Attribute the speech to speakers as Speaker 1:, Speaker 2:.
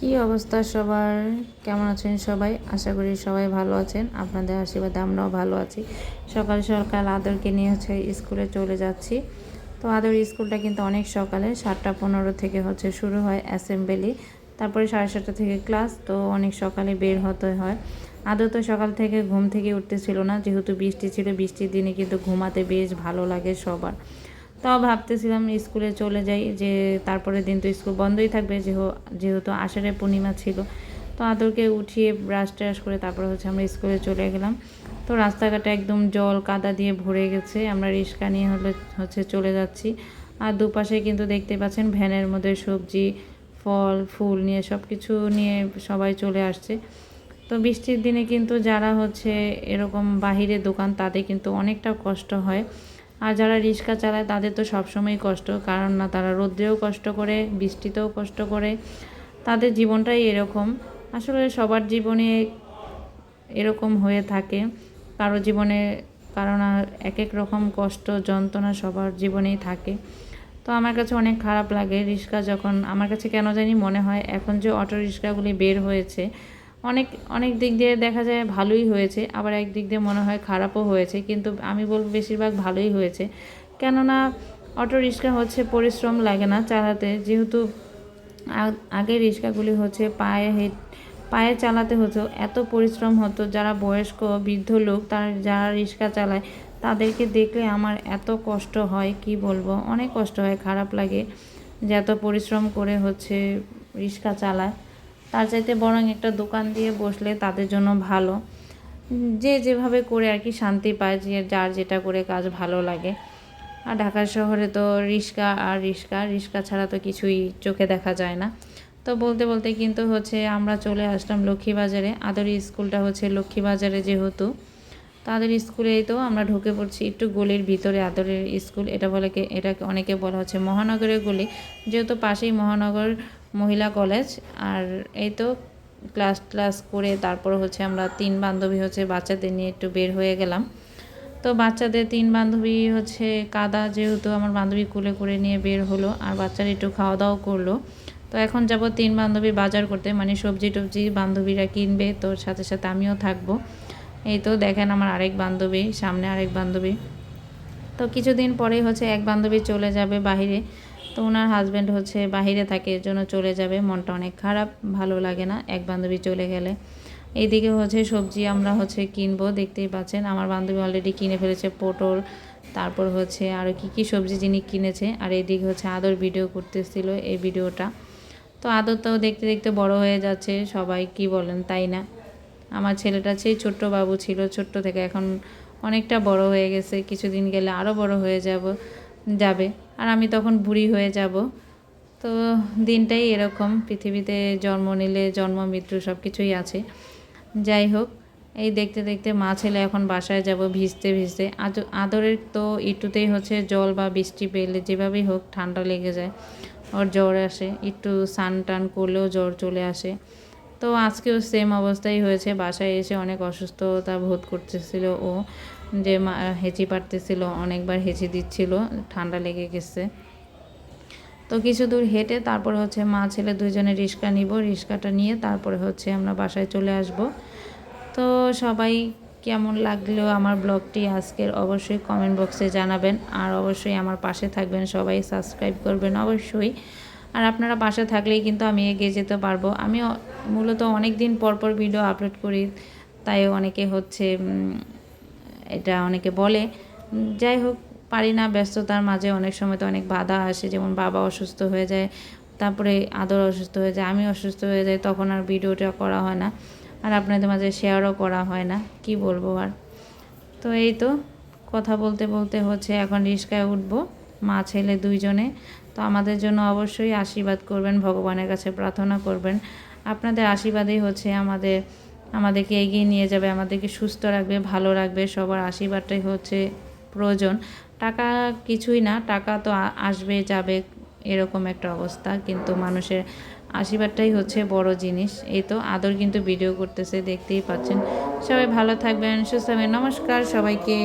Speaker 1: কি অবস্থা সবার? কেমন আছেন সবাই? আশা করি সবাই ভালো আছেন। আপনাদের আশীর্বাদে আমরাও ভালো আছি। সকাল সকাল আদরকে নিয়ে স্কুলে চলে যাচ্ছি। তো আদর স্কুলটা কিন্তু অনেক সকালে 7:15 থেকে শুরু হয় অ্যাসেম্বলি। তারপরে 7:30 থেকে ক্লাস। তো অনেক সকালে বের হতে হয়। আদর তো সকাল থেকে ঘুম থেকে উঠতেছিল না, যেহেতু বৃষ্টি ছিল। বৃষ্টির দিনে কিন্তু ঘুমাতে বেশ ভালো লাগে সবার। তাও ভাবতেছিলাম স্কুলে চলে যাই, যে তারপরের দিন তো স্কুল বন্ধই থাকবে, যেহেতু আষাঢ়ে পূর্ণিমা ছিল। তো আদরকে উঠিয়ে ব্রাশ ট্রাশ করে তারপরে আমরা স্কুলে চলে গেলাম। তো রাস্তাঘাটে একদম জল কাদা দিয়ে ভরে গেছে। আমরা রিক্সা নিয়ে চলে যাচ্ছি। আর দুপাশে কিন্তু দেখতে পাচ্ছেন ভ্যানের মধ্যে সবজি, ফল, ফুল নিয়ে সব কিছু নিয়ে সবাই চলে আসছে। তো বৃষ্টির দিনে কিন্তু যারা এরকম বাহিরে দোকান, তাদের কিন্তু অনেকটা কষ্ট হয়। আর যারা রিক্সা চালায় তাদের তো সবসময় কষ্ট, কারণ না তারা রোদ্রেও কষ্ট করে, বৃষ্টিতেও কষ্ট করে। তাদের জীবনটাই এরকম। আসলে সবার জীবনে এরকম হয়ে থাকে, কারো জীবনে কারণ এক এক রকম কষ্ট যন্ত্রণা সবার জীবনেই থাকে। তো আমার কাছে অনেক খারাপ লাগে রিক্সা যখন, আমার কাছে কেন জানি মনে হয় এখন যে অটো রিক্সাগুলি বের হয়েছে, অনেক অনেক দিক দিয়ে দেখা যায় ভালোই হয়েছে, আবার এক দিক দিয়ে মনে হয় খারাপও হয়েছে। কিন্তু আমি বলবো বেশিরভাগ ভালোই হয়েছে। কেননা অটো রিক্সা পরিশ্রম লাগে না চালাতে, যেহেতু আগে রিক্সাগুলি পায়ে চালাতে হতো, এত পরিশ্রম হতো। যারা বয়স্ক বৃদ্ধ লোক, যারা রিক্সা চালায়, তাদেরকে দেখলে আমার এত কষ্ট হয়, কি বলবো, অনেক কষ্ট হয়, খারাপ লাগে যে এত পরিশ্রম করে রিক্সা চালায়। তার চাইতে বরং একটা দোকান দিয়ে বসলে তাদের জন্য ভালো। যে যেভাবে করে আর কি শান্তি পায়, যে যার যেটা করে কাজ ভালো লাগে। আর ঢাকা শহরে তো রিক্সা ছাড়া তো কিছুই চোখে দেখা যায় না। তো বলতে বলতে কিন্তু আমরা চলে আসলাম লক্ষ্মীবাজারে। আদর স্কুলটা লক্ষ্মীবাজারে, যেহেতু তাদের স্কুলেই তো আমরা ঢুকে পড়ছি একটু গলির ভিতরে। আদরের স্কুল এটাকে অনেকে বলা মহানগরের গলি, যেহেতু পাশেই মহানগর মহিলা কলেজ। আর এই তো ক্লাস করে তারপর আমরা 3 বান্ধবী বাচ্চাদের নিয়ে একটু বের হয়ে গেলাম। তো বাচ্চাদের 3 বান্ধবী কাদা, যেহেতু আমার বান্ধবী কুলে করে নিয়ে বের হলো, আর বাচ্চারা একটু খাওয়া দাওয়া করলো। তো এখন যাব 3 বান্ধবী বাজার করতে, মানে সবজি টবজি বান্ধবীরা কিনবে, তো সাথে সাথে আমিও থাকবো। এই তো দেখেন আমার আরেক বান্ধবী, সামনে আরেক বান্ধবী। তো কিছুদিন পরেই এক বান্ধবী চলে যাবে বাহিরে। তো ওনার হাজব্যান্ড বাহিরে থাকে, এর জন্য চলে যাবে। মনটা অনেক খারাপ, ভালো লাগে না এক বান্ধবী চলে গেলে। এইদিকে সবজি আমরা কিনবো, দেখতেই পাচ্ছেন আমার বান্ধবী অলরেডি কিনে ফেলেছে পটল, তারপর আরও কী সবজি যিনি কিনেছে। আর এইদিকে আদর ভিডিও করতেছিল এই ভিডিওটা। তো আদর তো দেখতে দেখতে বড় হয়ে যাচ্ছে, সবাই কি বলেন তাই না? আমার ছেলেটা সেই ছোট্ট বাবু ছিল, ছোট্ট থেকে এখন অনেকটা বড় হয়ে গেছে। কিছুদিন গেলে আরও বড় হয়ে যাবে, আর আমি তখন বুড়ি হয়ে যাব। তো দিনটাই এরকম, পৃথিবীতে জন্ম নিলে জন্ম মৃত্যু সব কিছুই আছে। যাই হোক, এই দেখতে দেখতে মা ছেলে এখন বাসায় যাব ভিজতে ভিজতে। আদরের তো একটুতেই জল বা বৃষ্টি পেলে যেভাবেই হোক ঠান্ডা লেগে যায়, ওর জ্বর আসে, একটু স্নান টান করলেও জ্বর চলে আসে। তো আজকেও সেম অবস্থাই হয়েছে, বাসায় এসে অনেক অসুস্থতা বোধ করতেছিল ও, যে হেঁচি পাড়তেছিল, অনেকবার হেঁচি দিচ্ছিল, ঠান্ডা লেগে গেছে। তো কিছু দূর হেঁটে তারপর মা ছেলে দুজনে রিক্সা নিব, রিক্সাটা নিয়ে তারপরে আমরা বাসায় চলে আসব। তো সবাই কেমন লাগলো আমার ব্লগটি আজকের, অবশ্যই কমেন্ট বক্সে জানাবেন। আর অবশ্যই আমার পাশে থাকবেন, সবাই সাবস্ক্রাইব করবেন অবশ্যই। আর আপনারা পাশে থাকলেই কিন্তু আমি এগিয়ে যেতে পারবো। আমি মূলত অনেক দিন পর পর ভিডিও আপলোড করি, তাই অনেকে এটা অনেকে বলে। যাই হোক, পারি না, ব্যস্ততার মাঝে অনেক সময় তো অনেক বাধা আসে, যেমন বাবা অসুস্থ হয়ে যায়, তারপরে আদর অসুস্থ হয়ে যায়, আমি অসুস্থ হয়ে যাই, তখন আর ভিডিওটা করা হয় না, আর আপনাদের মাঝে শেয়ারও করা হয় না, কি বলবো আর। তো এই তো কথা বলতে বলতে এখন রিক্সায় উঠবো, মা ছেলে দুইজনে। তো আমাদের জন্য অবশ্যই আশীর্বাদ করবেন, ভগবানের কাছে প্রার্থনা করবেন। আপনাদের আশীর্বাদেই আমাদেরকে এগিয়ে নিয়ে যাবে, আমাদেরকে সুস্থ রাখবে, ভালো রাখবে। সবার আশীর্বাদটাই প্রয়োজন। টাকা কিছুই না, টাকা তো আসবে যাবে, এরকম একটা অবস্থা, কিন্তু মানুষের আশীর্বাদটাই বড় জিনিস। এই তো আদর কিন্তু ভিডিও করতেছে, দেখতেই পাচ্ছেন। সবাই ভালো থাকবেন, সুস্থ থাকবেন। নমস্কার সবাইকে।